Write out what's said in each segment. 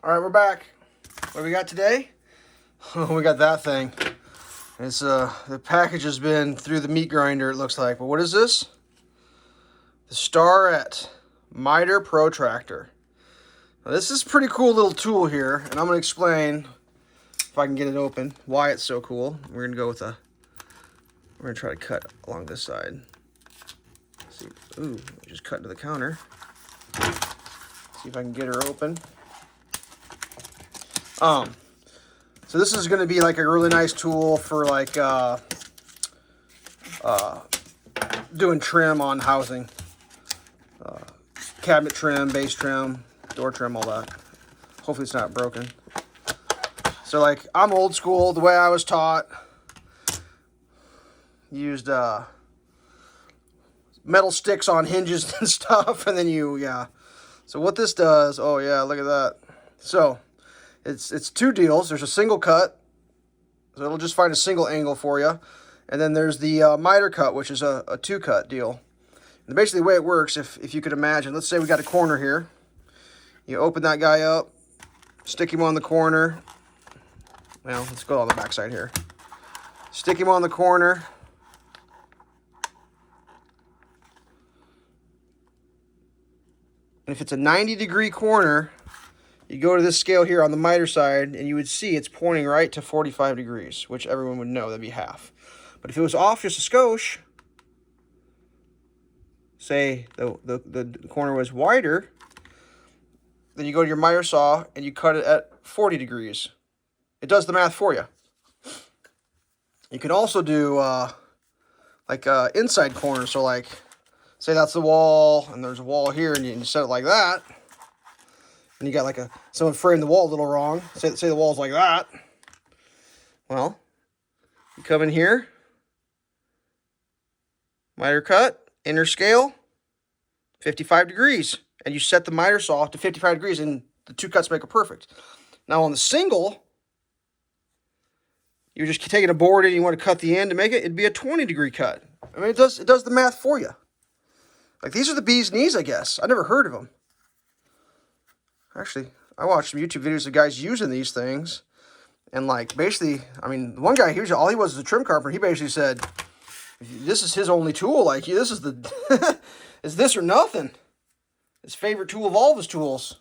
All right, we're back. What do we got today? Oh, we got that thing. It's the package has been through the meat grinder, it looks like. But what is this? The Starrett Miter Protractor. Now, this is a pretty cool little tool here, and I'm going to explain, if I can get it open, why it's so cool. We're going to go with a, we're going to try to cut along this side. See, ooh, just cut into the counter. See if I can get her open. So this is going to be like a really nice tool for like doing trim on housing. Cabinet trim, base trim, door trim, all that. Hopefully it's not broken. So like, I'm old school, the way I was taught. Used metal sticks on hinges and stuff, and then yeah. So what this does, oh yeah, look at that. So it's two deals. There's a single cut, so it'll just find a single angle for you. And then there's the miter cut, which is a two cut deal. And basically the way it works, if you could imagine, let's say we got a corner here. You open that guy up, stick him on the corner. Well, let's go on the back side here. Stick him on the corner. And if it's a 90-degree corner, you go to this scale here on the miter side, and you would see it's pointing right to 45 degrees, which everyone would know, that'd be half. But if it was off just a skosh, say the corner was wider, then you go to your miter saw and you cut it at 40 degrees. It does the math for you. You can also do like inside corners, so like, say that's the wall, and there's a wall here, and you set it like that. And you got like someone framed the wall a little wrong. Say the wall's like that. Well, you come in here, miter cut, inner scale, 55 degrees. And you set the miter saw to 55 degrees, and the two cuts make it perfect. Now on the single, you're just taking a board and you want to cut the end to make it, it'd be a 20-degree cut. I mean, it does the math for you. Like, these are the bee's knees, I guess. I never heard of them. Actually, I watched some YouTube videos of guys using these things. And, like, basically, I mean, one guy, all he was a trim carpenter. He basically said, this is his only tool. Like, this is the, it's this or nothing. His favorite tool of all of his tools.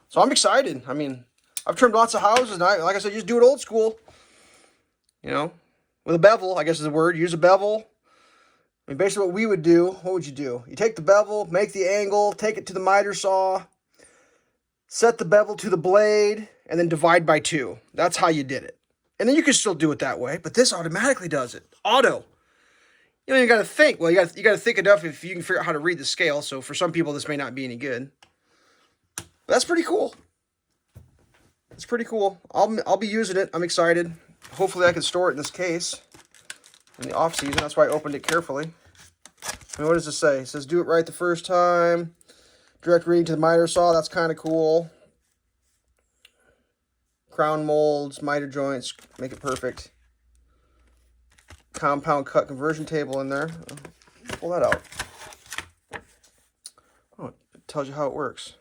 So I'm excited. I mean, I've trimmed lots of houses. And like I said, just do it old school. You know, with a bevel, I guess is the word. Use a bevel. I mean, basically what we would do, what would you do? You take the bevel, make the angle, take it to the miter saw, set the bevel to the blade, and then divide by 2. That's how you did it. And then you can still do it that way, but this automatically does it. Auto. You don't even got to think. Well, you got to think enough if you can figure out how to read the scale. So for some people, this may not be any good. But that's pretty cool. It's pretty cool. I'll be using it. I'm excited. Hopefully I can store it in this case in the off season. That's why I opened it carefully. I mean, what does it say? It says do it right the first time. Direct reading to the miter saw. That's kind of cool. Crown molds, miter joints, make it perfect. Compound cut conversion table in there. Pull that out. Oh, it tells you how it works.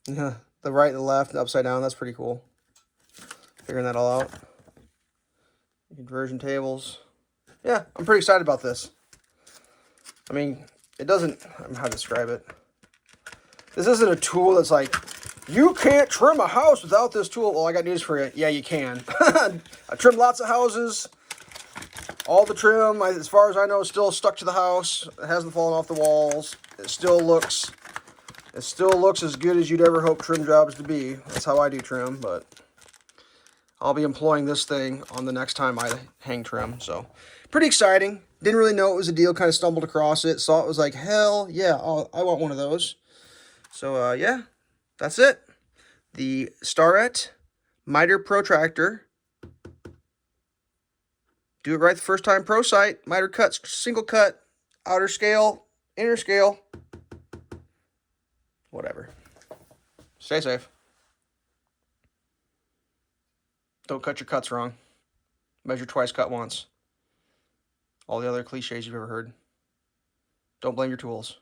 Yeah, the right and the left and upside down. That's pretty cool. Figuring that all out. Conversion tables. Yeah, I'm pretty excited about this. I mean, it doesn't, I don't know how to describe it. This isn't a tool that's like, you can't trim a house without this tool. Well, I got news for you. Yeah, you can. I trimmed lots of houses. All the trim, as far as I know, is still stuck to the house. It hasn't fallen off the walls. It still looks as good as you'd ever hope trim jobs to be. That's how I do trim, but I'll be employing this thing on the next time I hang trim. So, pretty exciting. Didn't really know it was a deal. Kind of stumbled across it. Saw it, was like, hell yeah, I want one of those. So, yeah, that's it. The Starrett Miter Protractor. Do it right the first time. Prosite. Miter cuts, single cut, outer scale, inner scale. Whatever. Stay safe. Don't cut your cuts wrong. Measure twice, cut once. All the other cliches you've ever heard. Don't blame your tools.